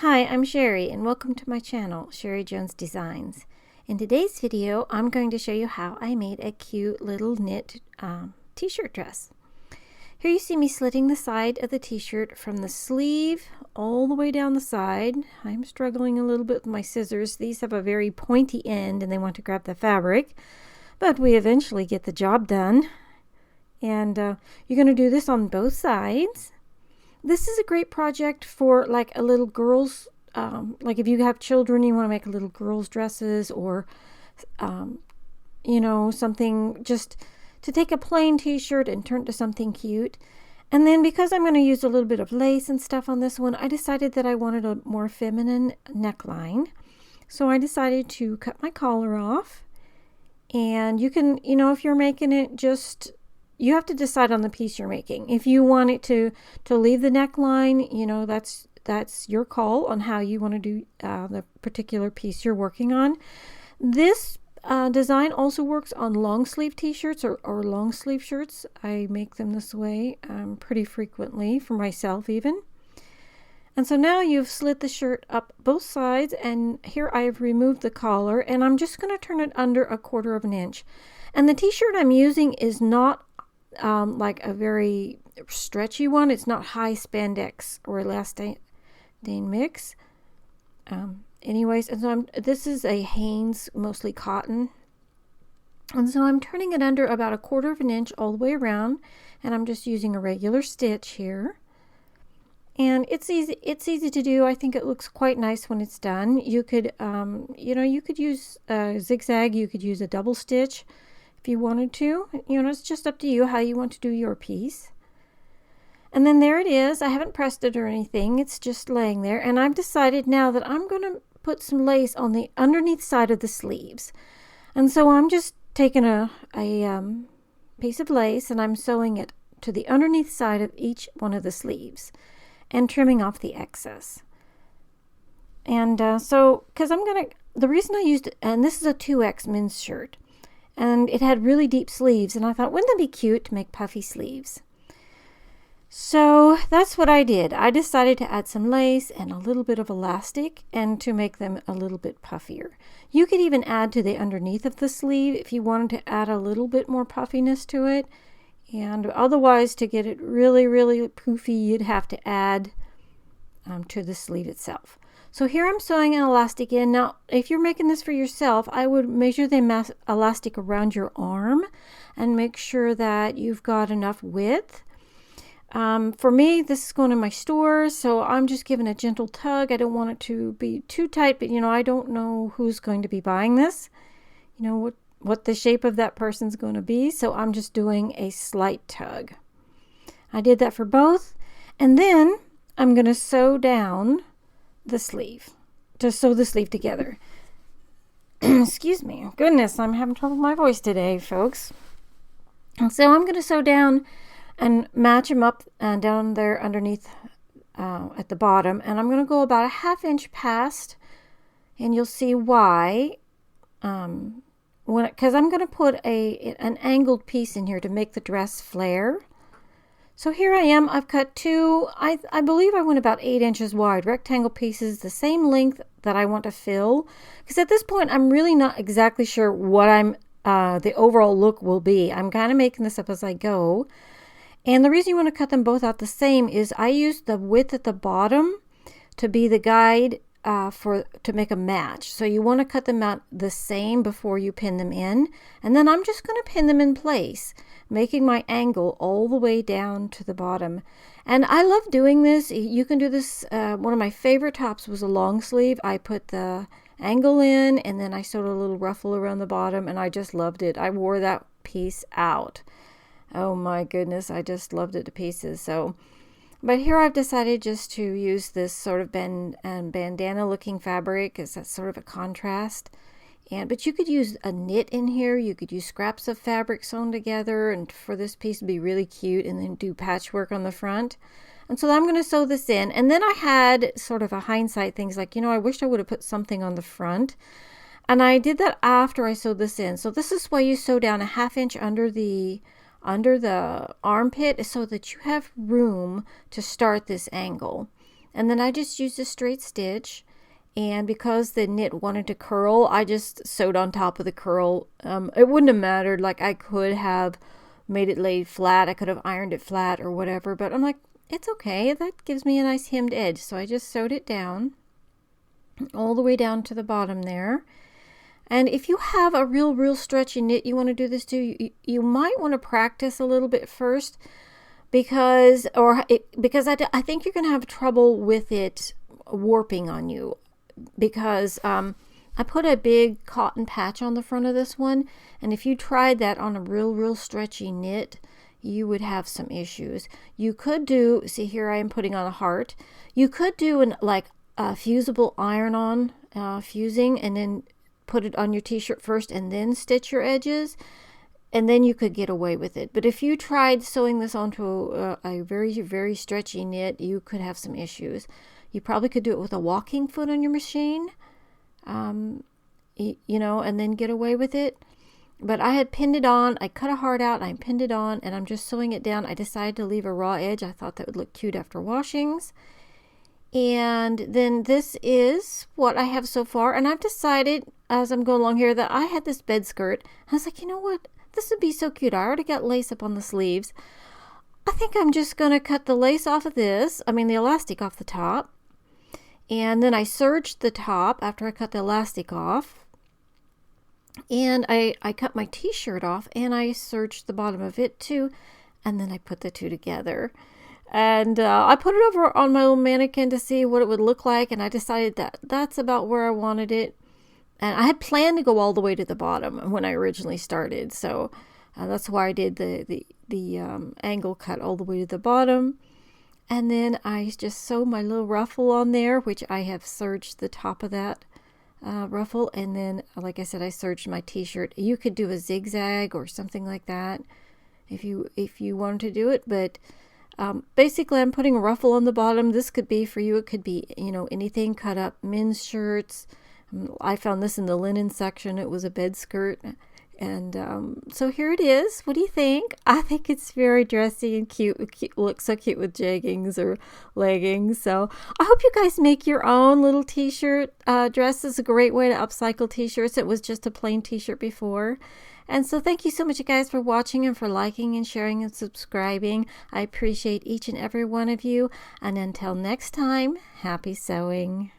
Hi, I'm Sherry and welcome to my channel, Sherry Jones Designs. In today's video, I'm going to show you how I made a cute little knit t-shirt dress. Here you see me slitting the side of the t-shirt from the sleeve all the way down the side. I'm struggling a little bit with my scissors. These have a very pointy end and they want to grab the fabric, but we eventually get the job done. And you're going to do this on both sides. This is a great project for like a little girl's, like if you have children, you want to make a little girl's dresses or, you know, something just to take a plain t-shirt and turn it to something cute. And then because I'm going to use a little bit of lace and stuff on this one, I decided that I wanted a more feminine neckline. So I decided to cut my collar off. And you can, you know, if you're making it just... You have to decide on the piece you're making. If you want it to leave the neckline, you know, that's your call on how you want to do the particular piece you're working on. This design also works on long sleeve t-shirts or long sleeve shirts. I make them this way pretty frequently for myself even. And so now you've slit the shirt up both sides, and here I have removed the collar, and I'm just going to turn it under 1/4 of an inch. And the t-shirt I'm using is not like a very stretchy one. It's not high spandex or elastane mix. Anyways, and so this is a Hanes, mostly cotton. And so I'm turning it under about 1/4 of an inch all the way around, and I'm just using a regular stitch here. And it's easy to do. I think it looks quite nice when it's done. You could, you know, you could use a zigzag, you could use a double stitch if you wanted to. You know, it's just up to you how you want to do your piece. And then there it is. I haven't pressed it or anything. It's just laying there. And I've decided now that I'm going to put some lace on the underneath side of the sleeves. And so I'm just taking a piece of lace and I'm sewing it to the underneath side of each one of the sleeves and trimming off the excess. And so, because the reason I used it, and this is a 2X men's shirt, and it had really deep sleeves, and I thought, wouldn't that be cute to make puffy sleeves? So that's what I did. I decided to add some lace and a little bit of elastic and to make them a little bit puffier. You could even add to the underneath of the sleeve if you wanted to add a little bit more puffiness to it. And otherwise, to get it really, really poofy, you'd have to add to the sleeve itself. So here I'm sewing an elastic in. Now, if you're making this for yourself, I would measure the elastic around your arm and make sure that you've got enough width. For me, this is going in my store, so I'm just giving a gentle tug. I don't want it to be too tight, but, you know, I don't know who's going to be buying this. You know, what the shape of that person's going to be, so I'm just doing a slight tug. I did that for both, and then I'm going to sew down the sleeve, to sew the sleeve together. Excuse me. Goodness, I'm having trouble with my voice today, folks. And so I'm going to sew down and match them up down there underneath at the bottom, and I'm going to go about 1/2 inch past, and you'll see why. Because I'm going to put an angled piece in here to make the dress flare. So here I am. I've cut two, I believe I went about 8 inches wide, rectangle pieces, the same length that I want to fill. Because at this point, I'm really not exactly sure what the overall look will be. I'm kind of making this up as I go. And the reason you want to cut them both out the same is I use the width at the bottom to be the guide to make a match. So you want to cut them out the same before you pin them in. And then I'm just going to pin them in place, making my angle all the way down to the bottom. And I love doing this. You can do this. One of my favorite tops was a long sleeve. I put the angle in and then I sewed a little ruffle around the bottom, and I just loved it. I wore that piece out. Oh my goodness, I just loved it to pieces. So, but here I've decided just to use this sort of bandana looking fabric, because that's sort of a contrast. But you could use a knit in here. You could use scraps of fabric sewn together, and for this piece to be really cute, and then do patchwork on the front. And so I'm going to sew this in. And then I had sort of a hindsight things like, you know, I wished I would have put something on the front. And I did that after I sewed this in. So this is why you sew down 1/2 inch under the armpit, so that you have room to start this angle. And then I just used a straight stitch. And because the knit wanted to curl, I just sewed on top of the curl. It wouldn't have mattered. Like, I could have made it laid flat. I could have ironed it flat or whatever. But I'm like, it's okay. That gives me a nice hemmed edge. So I just sewed it down all the way down to the bottom there. And if you have a real stretchy knit you want to do this to, you might want to practice a little bit first, because I think you're going to have trouble with it warping on you, because I put a big cotton patch on the front of this one, and if you tried that on a real stretchy knit, you would have some issues. You could do, see here I am putting on a heart, you could do like a fusible iron-on fusing, and then put it on your t-shirt first and then stitch your edges, and then you could get away with it. But if you tried sewing this onto a very stretchy knit, you could have some issues. You probably could do it with a walking foot on your machine, you know, and then get away with it. But I had pinned it on. I cut a heart out, and I pinned it on, and I'm just sewing it down. I decided to leave a raw edge. I thought that would look cute after washings. And then this is what I have so far. And I've decided as I'm going along here that I had this bed skirt. I was like, you know what? This would be so cute. I already got lace up on the sleeves. I think I'm just going to cut the lace off of this. I mean, the elastic off the top. And then I serged the top after I cut the elastic off. And I cut my t-shirt off, and I serged the bottom of it too. And then I put the two together. And I put it over on my little mannequin to see what it would look like. And I decided that that's about where I wanted it. And I had planned to go all the way to the bottom when I originally started. So that's why I did the angle cut all the way to the bottom. And then I just sewed my little ruffle on there, which I have serged the top of that ruffle. And then, like I said, I serged my t-shirt. You could do a zigzag or something like that if you wanted to do it. But basically, I'm putting a ruffle on the bottom. This could be for you. It could be, you know, anything cut up, men's shirts. I found this in the linen section. It was a bed skirt. And so here it is. What do you think? I think it's very dressy and cute. It looks so cute with jeggings or leggings. So I hope you guys make your own little t-shirt dress. Is a great way to upcycle t-shirts. It was just a plain t-shirt before. And so thank you so much, you guys, for watching and for liking and sharing and subscribing. I appreciate each and every one of you. And until next time, happy sewing.